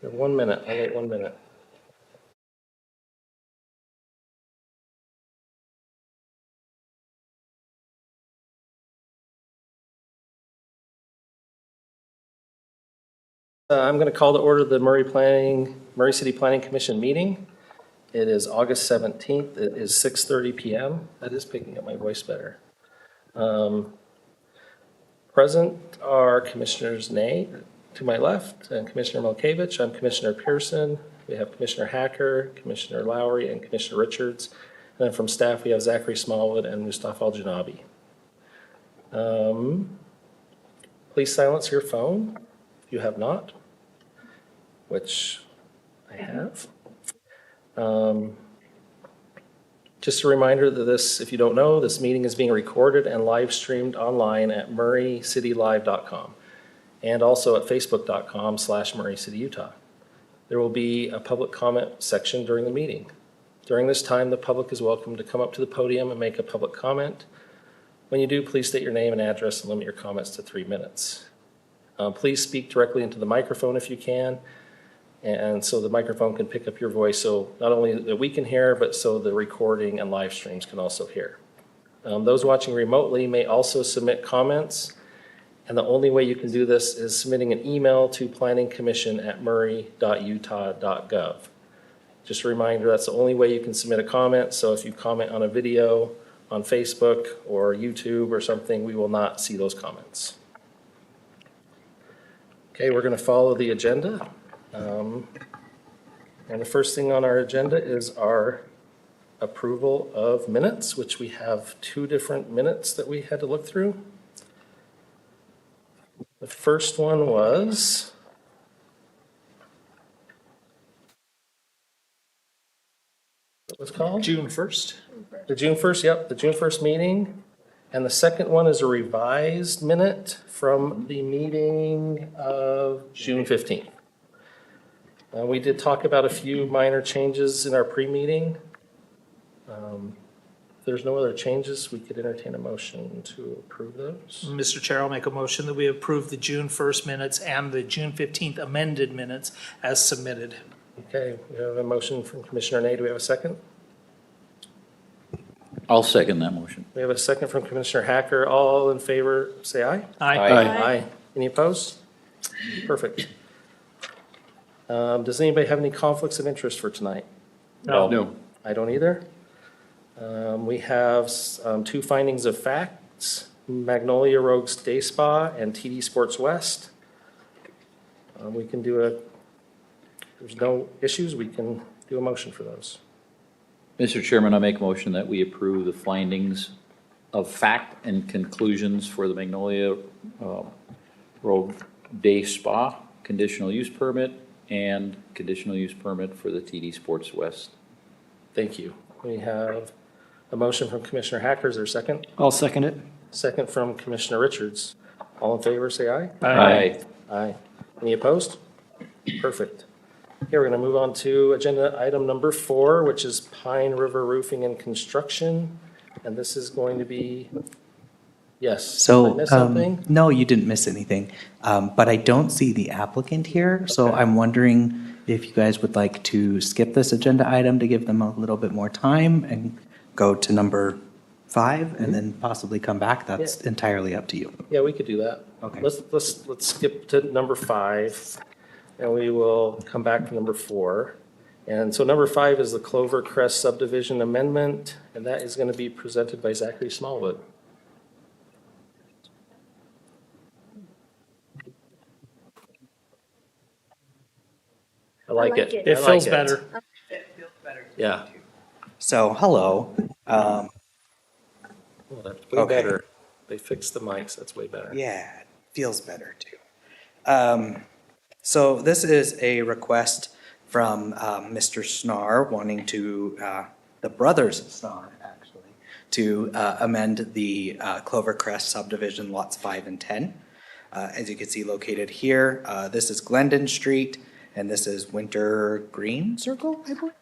1 minute, I'll wait 1 minute. I'm going to call to order the Murray City Planning Commission meeting. It is August 17th. It is 6:30 p.m. That is picking up my voice better. Present are Commissioners Ney to my left and Commissioner Milkevich. I'm Commissioner Pearson. We have Commissioner Hacker, Commissioner Lowry, and Commissioner Richards. And then from staff, we have Zachary Smallwood and Mustafa Al-Janabi. Please silence your phone if you have not, which I have. Just a reminder that this, if you don't know, this meeting is being recorded and live streamed online at murraycitylive.com and also at facebook.com/murraycityutah. There will be a public comment section during the meeting. During this time, the public is welcome to come up to the podium and make a public comment. When you do, please state your name and address and limit your comments to 3 minutes. Please speak directly into the microphone if you can, and so the microphone can pick up your voice so not only that we can hear, but so the recording and live streams can also hear. Those watching remotely may also submit comments, and the only way you can do this is submitting an email to planningcommission@murray.utah.gov. Just a reminder, that's the only way you can submit a comment, so if you comment on a video on Facebook or YouTube or something, we will not see those comments. Okay, we're going to follow the agenda. And the first thing on our agenda is our approval of minutes, which we have 2 different minutes that we had to look through. The first one was what was it called? June 1st. The June 1st, yep, the June 1st meeting. And the second one is a revised minute from the meeting of June 15th. We did talk about a few minor changes in our pre-meeting. If there's no other changes, we could entertain a motion to approve those. Mr. Chair, I'll make a motion that we approve the June 1st minutes and the June 15th amended minutes as submitted. Okay, we have a motion from Commissioner Ney. Do we have a second? I'll second that motion. We have a second from Commissioner Hacker. All in favor, say aye. Aye. Aye. Any opposed? Perfect. Does anybody have any conflicts of interest for tonight? No. I don't either. We have 2 findings of facts, Magnolia Rogues Day Spa and TD Sports West. We can do if there's no issues, we can do a motion for those. Mr. Chairman, I make a motion that we approve the findings of fact and conclusions for the Magnolia Road Day Spa conditional use permit and conditional use permit for the TD Sports West. Thank you. We have a motion from Commissioner Hacker. Is there a second? I'll second it. Second from Commissioner Richards. All in favor, say aye. Aye. Aye. Any opposed? Perfect. Okay, we're going to move on to agenda item number 4, which is Pine River Roofing and Construction. And this is going to be, yes. Did I So, miss something? no, you didn't miss anything. But I don't see the applicant here, so Okay. I'm wondering if you guys would like to skip this agenda item to give them a little bit more time and go to number 5 and then possibly come back. That's entirely up to you. Yeah, we could do that. Okay. Let's skip to number 5, and we will come back to number 4. And so number 5 is the Clover Crest subdivision amendment, and that is going to be presented by Zachary Smallwood. I like it. It I feels like better. Yeah. So, hello. Well, that's way Okay. better. They fixed the mics. That's way better. Yeah, it feels better too. So this is a request from Mr. Snar wanting to, the brothers Snar actually, to amend the Clover Crest subdivision lots 5 and 10. As you can see located here, this is Glendon Street and this is Winter Green Circle, I believe.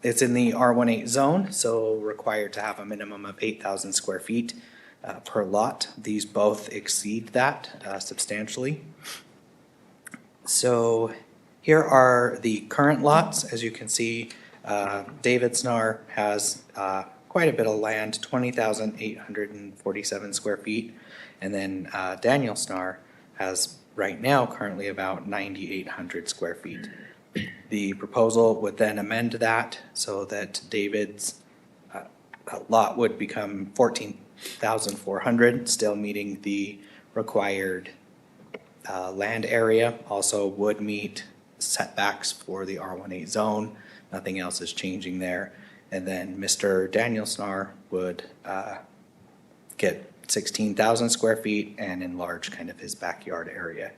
It's in the R18 zone, so required to have a minimum of 8,000 square feet per lot. These both exceed that substantially. So Here are the current lots. As you can see, David Snar has quite a bit of land, 20,847 square feet. And then Daniel Snar has right now currently about 9,800 square feet. The proposal would then amend that so that David's lot would become 14,400, still meeting the required land area. Also would meet setbacks for the R18 zone. Nothing else is changing there. And then Mr. Daniel Snar would get 16,000 square feet and enlarge kind of his backyard area.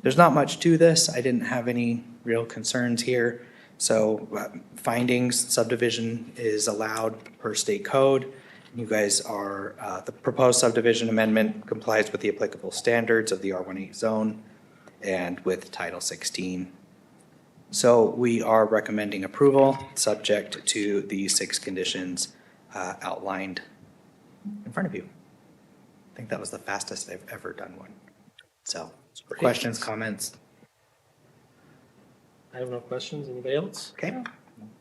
There's not much to this. I didn't have any real concerns here. So findings, subdivision is allowed per state code. You guys are, the proposed subdivision amendment complies with the applicable standards of the R18 zone and with Title 16. So we are recommending approval, subject to the 6 conditions outlined in front of you. I think that was the fastest I've ever done one. So, questions, comments? I have no questions. Anybody else? Okay.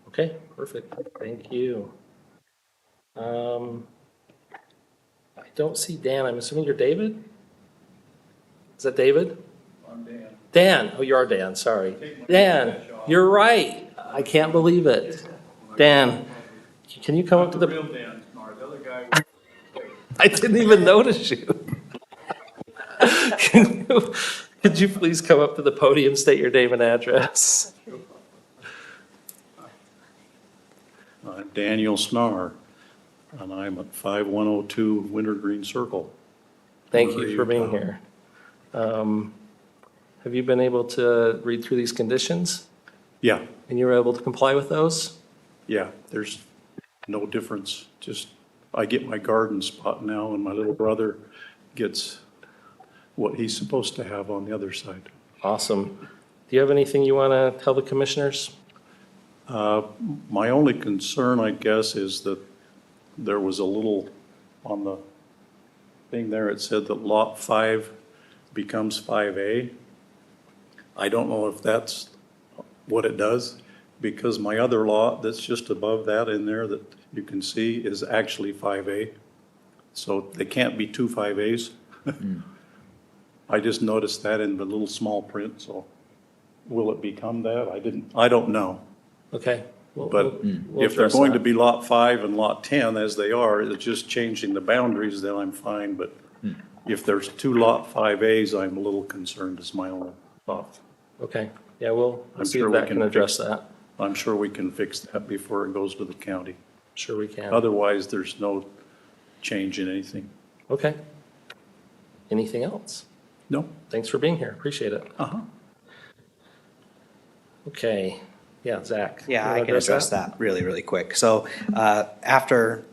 Okay, perfect. Thank you. I don't see Dan. I'm assuming you're David? Is that David? I'm Dan. Dan. Oh, you are Dan. Sorry. Dan, you're right. I can't believe it. Dan, can you come up to The the, real Dan Snar, the other guy was, I didn't even notice you. Could you please come up to the podium, state your name and address? I'm Daniel Snar, and I'm at 5102 Wintergreen Circle. Thank you for being here. Have you been able to read through these conditions Yeah, and you were able to comply with those? yeah, there's no difference. Just, I get my garden spot now, and my little brother gets what he's supposed to have on the other side. Awesome. Do you have anything you want to tell the commissioners? My only concern, I guess, is that there was a little, on the thing there, it said that Lot 5 becomes 5A. I don't know if that's what it does, because my other lot that's just above that in there that you can see is actually 5A. So they can't be two 5As. I just noticed that in the little small print, so will it become that? I don't know. Okay. But we'll if they're address going to that. be Lot 5 and Lot 10 as they are, it's just changing the boundaries, then I'm fine. But if there's two Lot 5As, I'm a little concerned is my only thought. Okay, yeah, we'll I'm see sure if we that can can address fix- that. I'm sure we can fix that before it goes to the county. Sure we can. Otherwise, there's no change in anything. Okay. Anything else? No? Thanks for being here. Appreciate it. Uh-huh. Okay, yeah, Zach. Yeah, you I wanna can address that really, really quick. So after,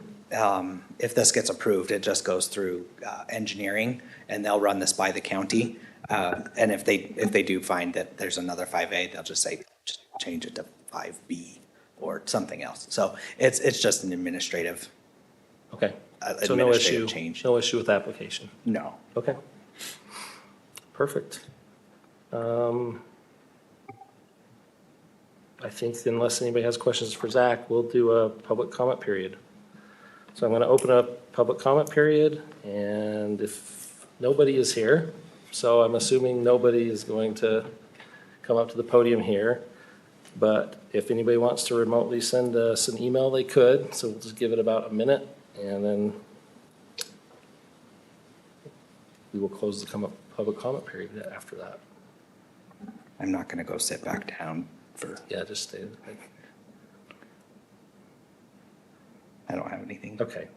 if this gets approved, it just goes through engineering, and they'll run this by the county. And if they do find that there's another 5A, they'll just say, just change it to 5B or something else. So it's just an administrative, Okay, so no issue, administrative change. no issue with the application. No. Okay. Perfect. I think unless anybody has questions for Zach, we'll do a public comment period. So I'm going to open up public comment period, and if nobody is here, so I'm assuming nobody is going to come up to the podium here. But if anybody wants to remotely send us an email, they could. So we'll just give it about a minute, and then we will close the public comment period after that. I'm not gonna go sit back down for, Yeah, just stay. I don't have anything. Okay.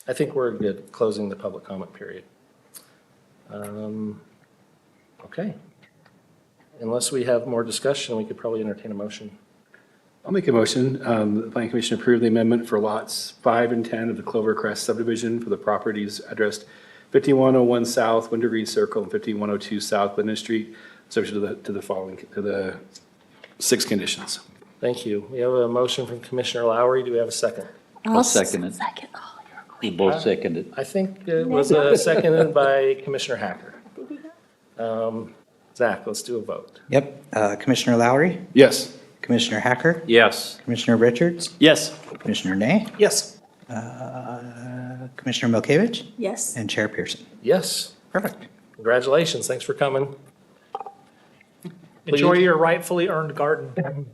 I think we're good closing the public comment period. Okay. Unless we have more discussion, we could probably entertain a motion. I'll make a motion. The planning commission approve the amendment for lots 5 and 10 of the Clovercrest subdivision for the properties addressed 5101 South Wintergreen Circle and 5102 South Linden Street, subject to the 6 conditions. Thank you. We have a motion from Commissioner Lowry. Do we have a second? I'll second it. Second. Oh, you're We quick. both seconded. I think it was seconded by Commissioner Hacker. Zach, let's do a vote. Yep. Commissioner Lowry, Yes. Commissioner Hacker, Yes. Commissioner Richards, Yes. Commissioner Nay, Yes. Commissioner Milkovich, Yes. and Chair Pearson. Yes, Perfect. congratulations, thanks for coming. Enjoy Please. your rightfully earned garden.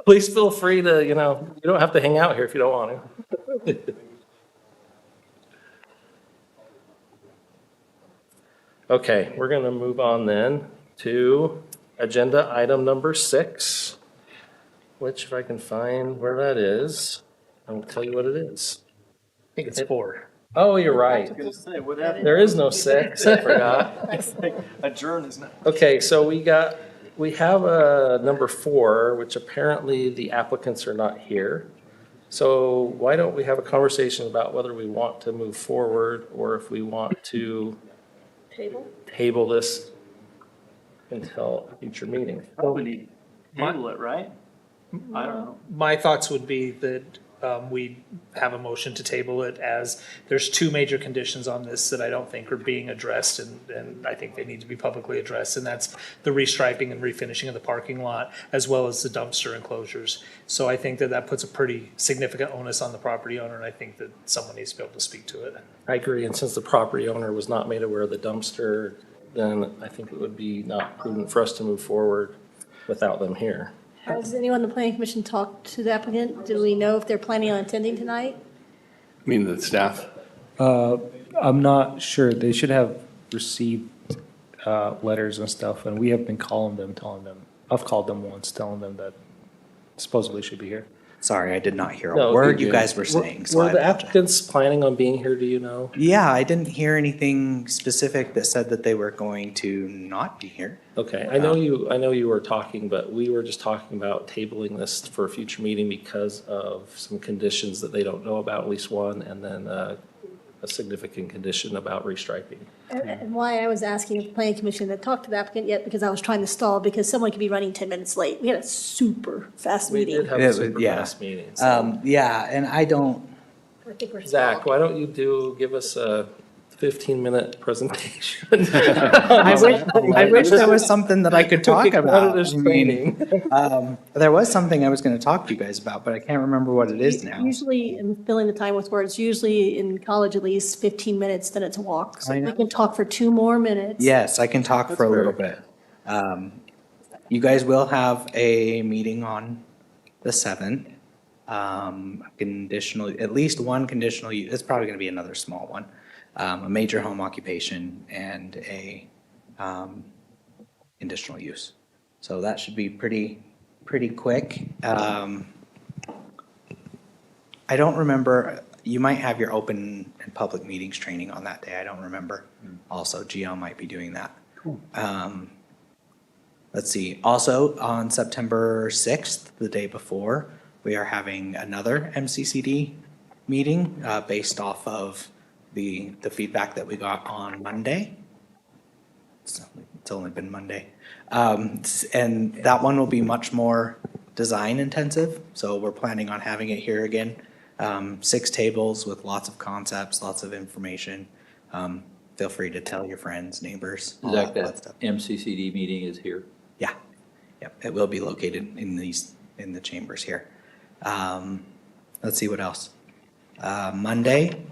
Please feel free to, you don't have to hang out here if you don't want to. Okay, we're gonna move on then to agenda item number 6, which if I can find where that is, I will tell you what it is. I think it's 4. Oh, you're right. There is no 6, I forgot. Adjourn is not. Okay, so we have number 4, which apparently the applicants are not here. So why don't we have a conversation about whether we want to move forward or if we want to table this until a future meeting? Nobody handle it, right? I don't know. My thoughts would be that we have a motion to table it as there's 2 major conditions on this that I don't think are being addressed and I think they need to be publicly addressed. And that's the restriping and refinishing of the parking lot as well as the dumpster enclosures. So I think that puts a pretty significant onus on the property owner and I think that someone needs to be able to speak to it. I agree, and since the property owner was not made aware of the dumpster, then I think it would be not prudent for us to move forward without them here. Has anyone on the planning commission talked to the applicant? Do we know if they're planning on attending tonight? I mean, the staff. I'm not sure. They should have received letters and stuff, and we have been calling them, telling them, I've called them once, telling them that supposedly should be here. Sorry, I did not hear No, a word you're you good. guys were saying. so I Were the apologize. applicants planning on being here, do you know? Yeah, I didn't hear anything specific that said that they were going to not be here. Okay, I know you were talking, but we were just talking about tabling this for a future meeting because of some conditions that they don't know about, at least one, and then a significant condition about restriping. And why I was asking if the planning commission had talked to the applicant yet, because I was trying to stall, because someone could be running 10 minutes late. We had a super fast We did meeting. have Yeah, a super yeah. fast meeting. so- Yeah, and I don't, I think we're Zach, stalled. why don't you give us a 15-minute presentation? I wish there was something that I could talk about. Competitive I mean, training. there was something I was gonna talk to you guys about, but I can't remember what it is now. Usually, in filling the time with words, usually in college at least 15 minutes, then it's a walk. So I if we know. can talk for 2 more minutes. Yes, I can talk for a That's little fair. bit. You guys will have a meeting on the 7th. Conditional, at least one conditional, it's probably gonna be another small one. A major home occupation and a conditional use. So that should be pretty quick. I don't remember, you might have your open and public meetings training on that day, I don't remember. Also, GL might be doing that. Let's see, also on September 6th, the day before, we are having another MCCD meeting based off of the feedback that we got on Monday. It's only been Monday. And that one will be much more design intensive, so we're planning on having it here again. 6 tables with lots of concepts, lots of information. Feel free to tell your friends, neighbors, all Zach, that stuff. that MCCD meeting is here. Yeah, yep, it will be located in the chambers here. Let's see what else. Monday,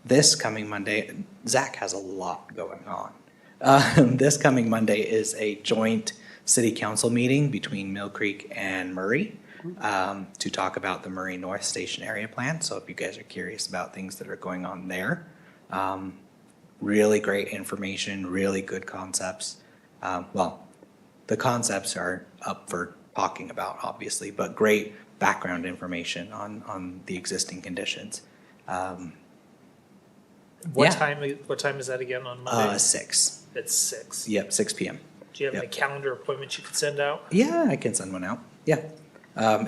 this coming Monday, Zach has a lot going on. This coming Monday is a joint city council meeting between Mill Creek and Murray to talk about the Murray North Station Area Plan. So if you guys are curious about things that are going on there, really great information, really good concepts. Well, the concepts are up for talking about, obviously, but great background information on the existing conditions. What Yeah. time is that again on Monday? 6. It's 6. Yep, 6 p.m. Do you have any Yep. calendar appointments you could send out? Yeah, I can send one out. Yeah.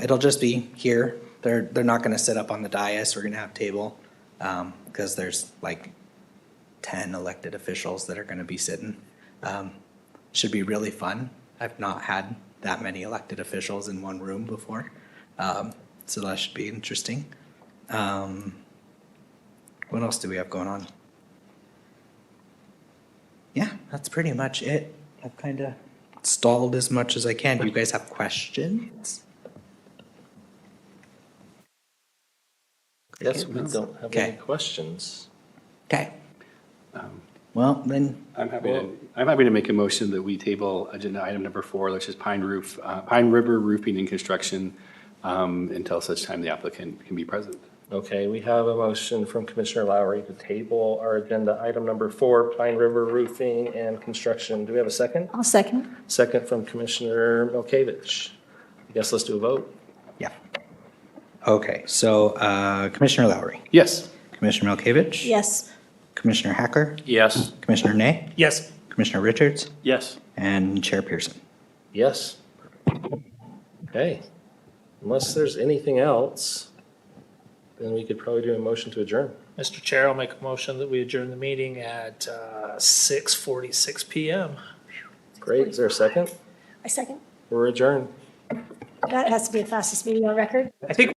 It'll just be here. They're not gonna sit up on the dais. We're gonna have table, because there's like 10 elected officials that are gonna be sitting. Should be really fun. I've not had that many elected officials in one room before. So that should be interesting. What else do we have going on? Yeah, that's pretty much it. I've kind of stalled as much as I can. Do you guys have questions? Yes, we don't have Okay. any questions. Okay. Well, then, I'm happy to make a motion that we table agenda item number 4, which is Pine River Roofing and Construction, until such time the applicant can be present. Okay, we have a motion from Commissioner Lowry to table our agenda item number 4, Pine River Roofing and Construction. Do we have a second? I'll second. Second from Commissioner Milkovich. I guess let's do a vote. yeah. Okay, so Commissioner Lowry, Yes. Commissioner Milkovich? Yes. Commissioner Hacker, Yes. Commissioner Nay, Yes. Commissioner Richards, Yes. and Chair Pearson. Yes. Okay. Unless there's anything else, then we could probably do a motion to adjourn. Mr. Chair, I'll make a motion that we adjourn the meeting at 6:46 PM. Great. Is there a second? I second. We're adjourned. That has to be the fastest meeting on record. I think